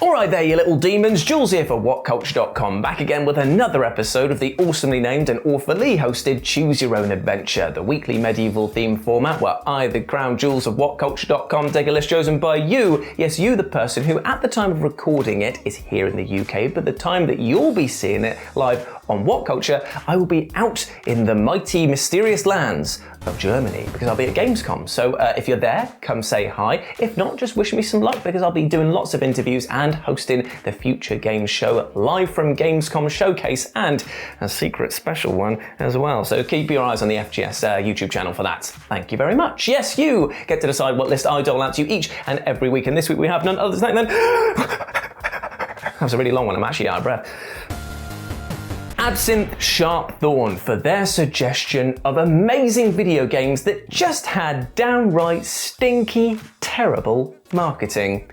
Alright there, you little demons, Jules here for WhatCulture.com, back again with another episode of the awesomely named and awfully hosted Choose Your Own Adventure, the weekly medieval themed format where I, the crown Jules of WhatCulture.com, take a list chosen by you, yes you the person who at the time of recording it is here in the UK, but the time that you'll be seeing it live on What Culture, I will be out in the mighty mysterious lands of Germany because I'll be at Gamescom. So if you're there, come say hi. If not, just wish me some luck because I'll be doing lots of interviews and hosting the Future Games Show live from Gamescom Showcase and a secret special one as well. So keep your eyes on the FGS YouTube channel for that. Thank you very much. Yes, you get to decide what list I dole out to you each and every week. And this week we have none other than that was a really long one. I'm actually out of breath. Absinthe Sharpthorn for their suggestion of amazing video games that just had downright stinky, terrible marketing.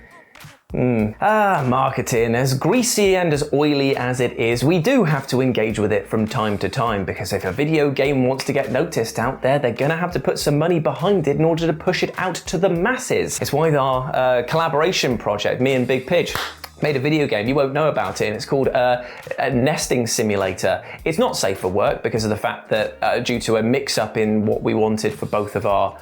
Marketing, as greasy and as oily as it is, we do have to engage with it from time to time because if a video game wants to get noticed out there, they're gonna have to put some money behind it in order to push it out to the masses. It's why our collaboration project, me and Big Pitch, made a video game, you won't know about it, and it's called a nesting simulator. It's not safe for work because of the fact that due to a mix-up in what we wanted for both of our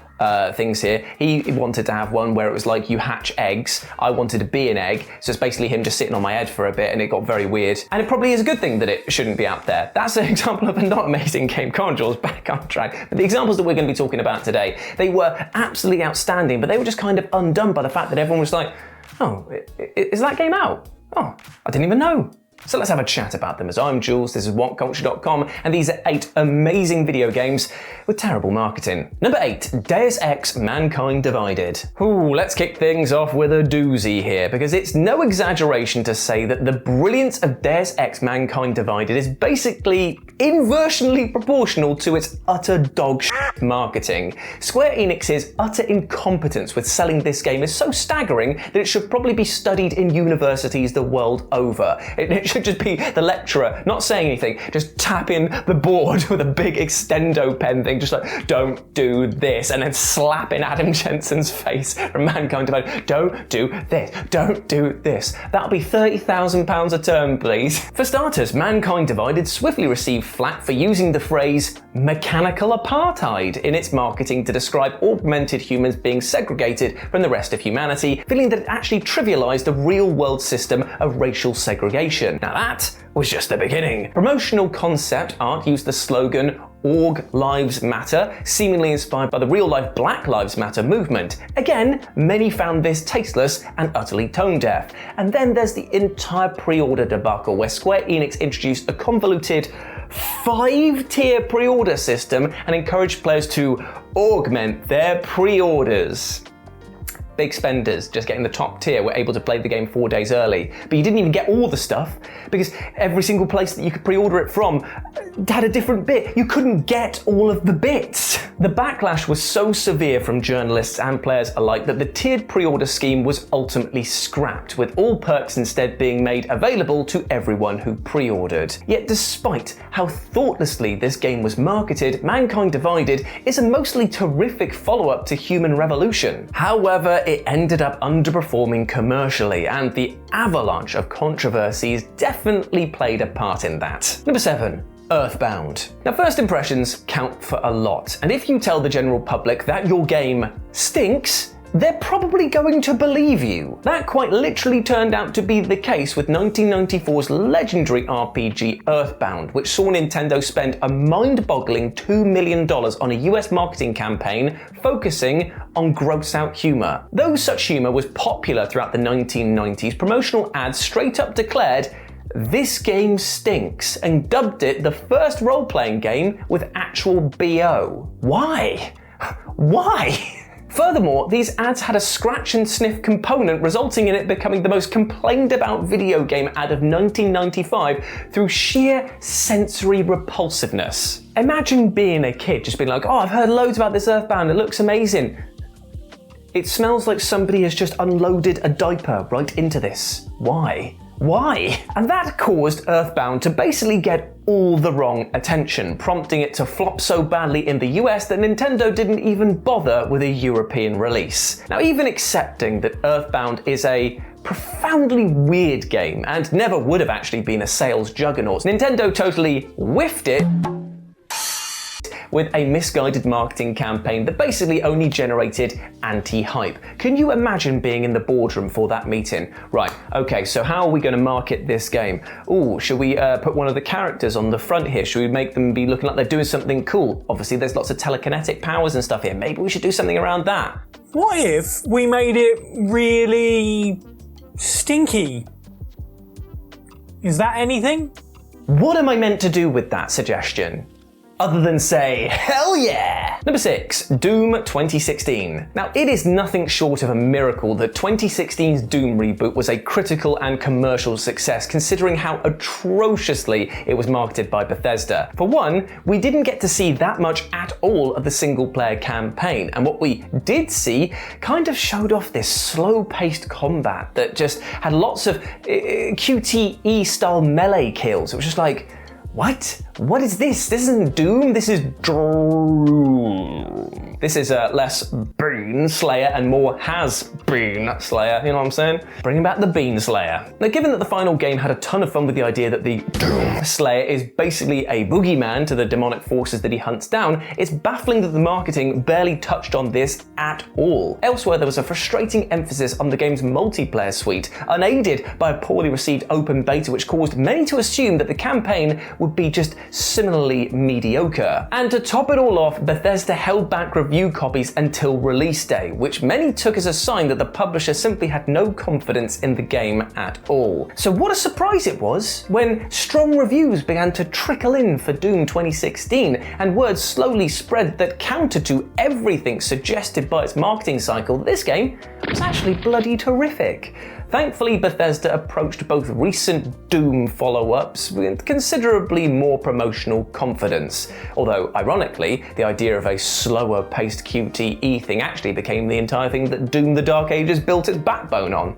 things here, he wanted to have one where it was like you hatch eggs, I wanted to be an egg, so it's basically him just sitting on my head for a bit and it got very weird. And it probably is a good thing that it shouldn't be out there. That's an example of a not amazing game. Come on, Jules, back on track. But the examples that we're going to be talking about today, they were absolutely outstanding, but they were just kind of undone by the fact that everyone was like, oh, is that game out? Oh, I didn't even know. So let's have a chat about them as I'm Jules, this is WhatCulture.com, and these are 8 amazing video games with terrible marketing. Number 8, Deus Ex Mankind Divided. Ooh, let's kick things off with a doozy here, because it's no exaggeration to say that the brilliance of Deus Ex Mankind Divided is basically inversely proportional to its utter dog shit marketing. Square Enix's utter incompetence with selling this game is so staggering that it should probably be studied in universities the world over. It should just be the lecturer not saying anything, just tapping the board with a big extendo pen thing, just like, don't do this, and then slapping Adam Jensen's face from Mankind Divided. Don't do this, don't do this. That'll be £30,000 a term, please. For starters, Mankind Divided swiftly received flack for using the phrase mechanical apartheid in its marketing to describe augmented humans being segregated from the rest of humanity, feeling that it actually trivialized the real-world system of racial segregation. Now that was just the beginning. Promotional concept art used the slogan Org Lives Matter, seemingly inspired by the real-life Black Lives Matter movement. Again, many found this tasteless and utterly tone-deaf. And then there's the entire pre-order debacle where Square Enix introduced a convoluted 5-tier pre-order system and encouraged players to augment their pre-orders. Big spenders, just getting the top tier, were able to play the game 4 days early. But you didn't even get all the stuff because every single place that you could pre-order it from had a different bit. You couldn't get all of the bits. The backlash was so severe from journalists and players alike that the tiered pre-order scheme was ultimately scrapped, with all perks instead being made available to everyone who pre-ordered. Yet despite how thoughtlessly this game was marketed, Mankind Divided is a mostly terrific follow-up to Human Revolution. However, it ended up underperforming commercially, and the avalanche of controversies definitely played a part in that. Number 7. Earthbound. Now, first impressions count for a lot, and if you tell the general public that your game stinks, they're probably going to believe you. That quite literally turned out to be the case with 1994's legendary RPG Earthbound, which saw Nintendo spend a mind-boggling $2 million on a US marketing campaign focusing on gross-out humor. Though such humor was popular throughout the 1990s, promotional ads straight up declared, "This game stinks," and dubbed it the first role-playing game with actual BO. Why? Why? Furthermore, these ads had a scratch and sniff component, resulting in it becoming the most complained about video game ad of 1995 through sheer sensory repulsiveness. Imagine being a kid just being like, oh, I've heard loads about this Earthbound, it looks amazing. It smells like somebody has just unloaded a diaper right into this. Why? Why? And that caused Earthbound to basically get all the wrong attention, prompting it to flop so badly in the US that Nintendo didn't even bother with a European release. Now, even accepting that Earthbound is a profoundly weird game and never would have actually been a sales juggernaut, Nintendo totally whiffed it with a misguided marketing campaign that basically only generated anti-hype. Can you imagine being in the boardroom for that meeting? Right, okay, so how are we going to market this game? Ooh, should we put one of the characters on the front here? Should we make them be looking like they're doing something cool? Obviously, there's lots of telekinetic powers and stuff here. Maybe we should do something around that. What if we made it really stinky? Is that anything? What am I meant to do with that suggestion? Other than say, hell yeah! Number 6, Doom 2016. Now, it is nothing short of a miracle that 2016's Doom reboot was a critical and commercial success, considering how atrociously it was marketed by Bethesda. For one, we didn't get to see that much at all of the single-player campaign, and what we did see kind of showed off this slow-paced combat that just had lots of QTE-style melee kills. It was just like, what? What is this? This isn't Doom, this is Doom. This is less Bean Slayer and more Has Been Slayer, you know what I'm saying? Bringing back the Bean Slayer. Now, given that the final game had a ton of fun with the idea that the Doom Slayer is basically a boogeyman to the demonic forces that he hunts down, it's baffling that the marketing barely touched on this at all. Elsewhere, there was a frustrating emphasis on the game's multiplayer suite, unaided by a poorly received open beta, which caused many to assume that the campaign would be just similarly mediocre. And to top it all off, Bethesda held back review copies until release day, which many took as a sign that the publisher simply had no confidence in the game at all. So what a surprise it was when strong reviews began to trickle in for Doom 2016, and word slowly spread that counter to everything suggested by its marketing cycle, this game was actually bloody terrific. Thankfully, Bethesda approached both recent Doom follow-ups with considerably more promotional confidence. Although, ironically, the idea of a slower-paced QTE thing actually became the entire thing that Doom the Dark Ages built its backbone on.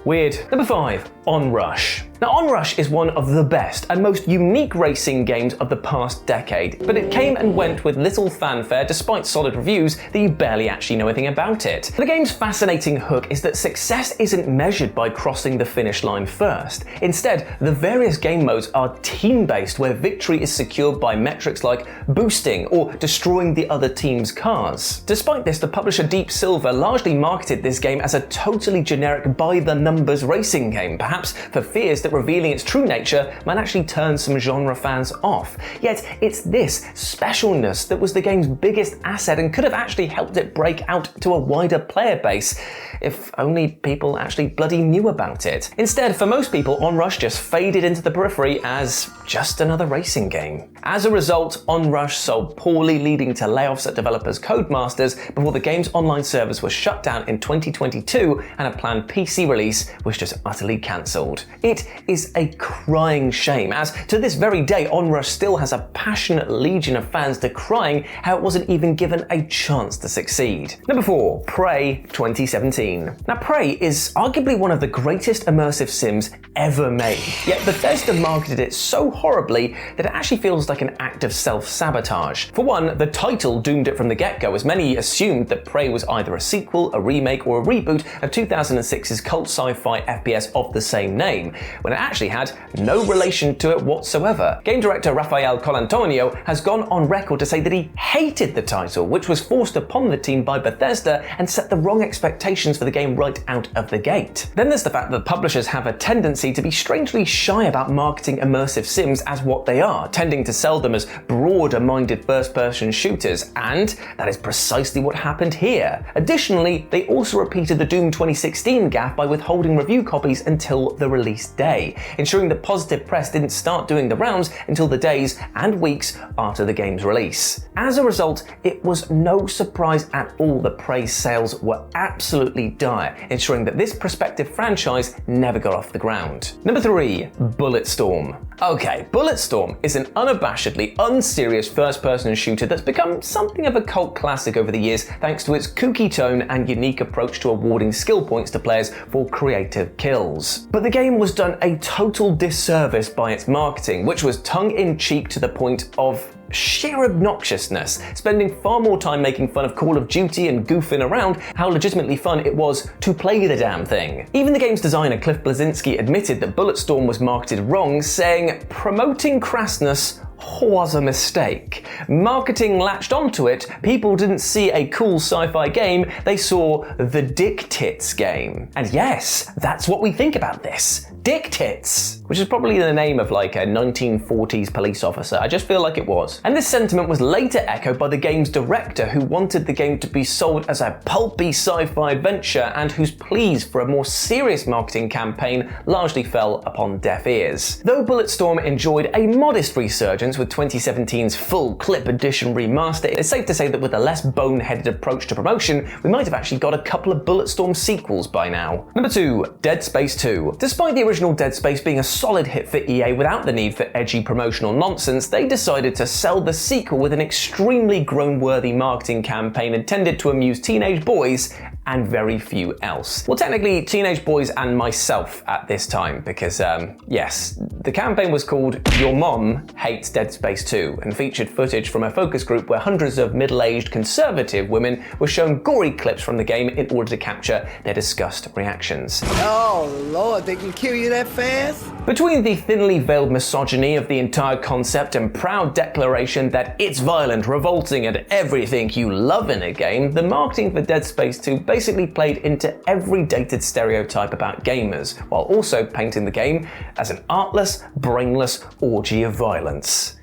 Weird. Number 5, Onrush. Now, Onrush is one of the best and most unique racing games of the past decade, but it came and went with little fanfare despite solid reviews that you barely actually know anything about it. The game's fascinating hook is that success isn't measured by crossing the finish line first. Instead, the various game modes are team-based, where victory is secured by metrics like boosting or destroying the other team's cars. Despite this, the publisher Deep Silver largely marketed this game as a totally generic by-the-numbers racing game, perhaps for fears that revealing its true nature might actually turn some genre fans off. Yet it's this specialness that was the game's biggest asset and could have actually helped it break out to a wider player base, if only people actually bloody knew about it. Instead, for most people, Onrush just faded into the periphery as just another racing game. As a result, Onrush sold poorly, leading to layoffs at developers Codemasters before the game's online servers were shut down in 2022 and a planned PC release was just utterly cancelled. It is a crying shame, as to this very day, Onrush still has a passionate legion of fans decrying how it wasn't even given a chance to succeed. Number 4, Prey 2017. Now, Prey is arguably one of the greatest immersive sims ever made, yet Bethesda marketed it so horribly that it actually feels like an act of self-sabotage. For one, the title doomed it from the get-go, as many assumed that Prey was either a sequel, a remake, or a reboot of 2006's cult sci-fi FPS of the same name, when it actually had no relation to it whatsoever. Game director Rafael Colantonio has gone on record to say that he hated the title, which was forced upon the team by Bethesda and set the wrong expectations for the game right out of the gate. Then there's the fact that publishers have a tendency to be strangely shy about marketing immersive sims as what they are, tending to sell them as broader-minded first-person shooters, and that is precisely what happened here. Additionally, they also repeated the Doom 2016 gaffe by withholding review copies until the release day, ensuring that positive press didn't start doing the rounds until the days and weeks after the game's release. As a result, it was no surprise at all that Prey's sales were absolutely dire, ensuring that this prospective franchise never got off the ground. Earthbound. Number 3, Bulletstorm. Okay, Bulletstorm is an unabashedly unserious first-person shooter that's become something of a cult classic over the years thanks to its kooky tone and unique approach to awarding skill points to players for creative kills. But the game was done a total disservice by its marketing, which was tongue-in-cheek to the point of sheer obnoxiousness, spending far more time making fun of Call of Duty and goofing around how legitimately fun it was to play the damn thing. Even the game's designer Cliff Bleszinski admitted that Bulletstorm was marketed wrong, saying, "Promoting crassness was a mistake. Marketing latched onto it, people didn't see a cool sci-fi game, they saw the Dick Tits game." And yes, that's what we think about this. Dick Tits, which is probably the name of like a 1940s police officer. I just feel like it was. And this sentiment was later echoed by the game's director, who wanted the game to be sold as a pulpy sci-fi adventure and whose pleas for a more serious marketing campaign largely fell upon deaf ears. Though Bulletstorm enjoyed a modest resurgence with 2017's full clip edition remaster, it's safe to say that with a less boneheaded approach to promotion, we might have actually got a couple of Bulletstorm sequels by now. Number 2, Dead Space 2. Despite the original Dead Space being a solid hit for EA without the need for edgy promotional nonsense, they decided to sell the sequel with an extremely groan-worthy marketing campaign intended to amuse teenage boys and very few else. Well, technically teenage boys and myself at this time, because yes, the campaign was called Your Mom Hates Dead Space 2 and featured footage from a focus group where hundreds of middle-aged conservative women were shown gory clips from the game in order to capture their disgust reactions. Oh Lord, they can kill you that fast? Between the thinly veiled misogyny of the entire concept and proud declaration that it's violent, revolting, and everything you love in a game, the marketing for Dead Space 2 basically played into every dated stereotype about gamers, while also painting the game as an artless, brainless orgy of violence.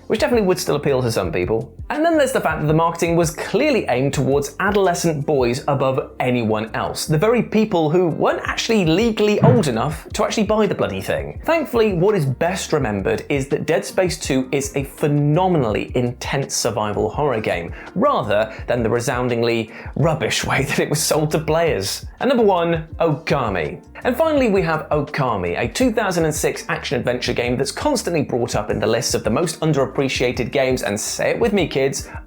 Which definitely would still appeal to some people. And then there's the fact that the marketing was clearly aimed towards adolescent boys above anyone else, the very people who weren't actually legally old enough to actually buy the bloody thing. Thankfully, what is best remembered is that Dead Space 2 is a phenomenally intense survival horror game, rather than the resoundingly rubbish way that it was sold to players. And number 1, Okami. And finally we have Okami, a 2006 action-adventure game that's constantly brought up in the lists of the most underappreciated games, and say it with me kids,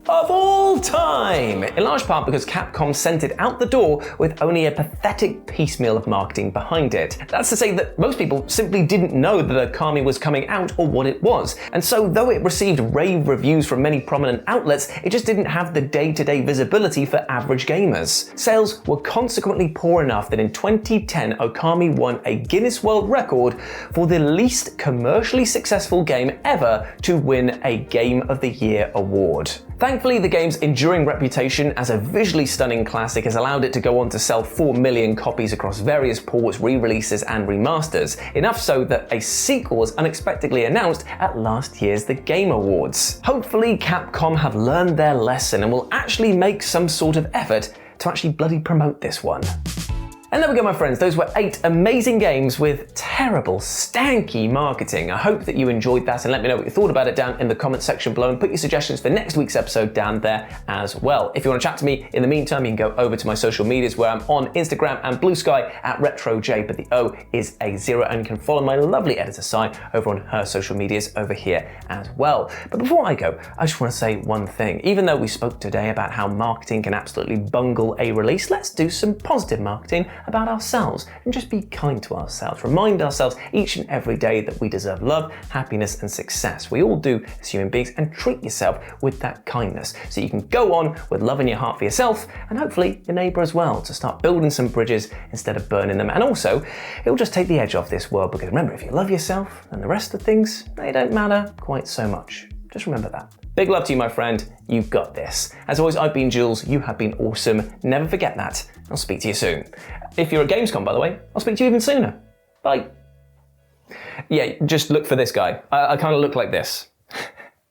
of all time! In large part because Capcom sent it out the door with only a pathetic piecemeal of marketing behind it. That's to say that most people simply didn't know that Okami was coming out or what it was, and so though it received rave reviews from many prominent outlets, it just didn't have the day-to-day visibility for average gamers. Sales were consequently poor enough that in 2010 Okami won a Guinness World Record for the least commercially successful game ever to win a Game of the Year award. Thankfully, the game's enduring reputation as a visually stunning classic has allowed it to go on to sell 4 million copies across various ports, re-releases and remasters, enough so that a sequel was unexpectedly announced at last year's The Game Awards. Hopefully Capcom have learned their lesson and will actually make some sort of effort to actually bloody promote this one. And there we go, my friends. Those were 8 amazing games with terrible, stanky marketing. I hope that you enjoyed that, and let me know what you thought about it down in the comment section below, and put your suggestions for next week's episode down there as well. If you want to chat to me in the meantime, you can go over to my social medias where I'm on Instagram and Blue Sky at RetroJ, but the O is a 0, and you can follow my lovely editor Si over on her social medias over here as well. But before I go, I just want to say one thing. Even though we spoke today about how marketing can absolutely bungle a release, let's do some positive marketing about ourselves and just be kind to ourselves. Remind ourselves each and every day that we deserve love, happiness and success. We all do as human beings, and treat yourself with that kindness so you can go on with love in your heart for yourself and hopefully your neighbour as well, to start building some bridges instead of burning them. And also, it'll just take the edge off this world, because remember, if you love yourself, then the rest of things, they don't matter quite so much. Just remember that. Big love to you, my friend. You've got this. As always, I've been Jules. You have been awesome. Never forget that. I'll speak to you soon. If you're at Gamescom, by the way, I'll speak to you even sooner. Bye. Yeah, just look for this guy. I kind of look like this.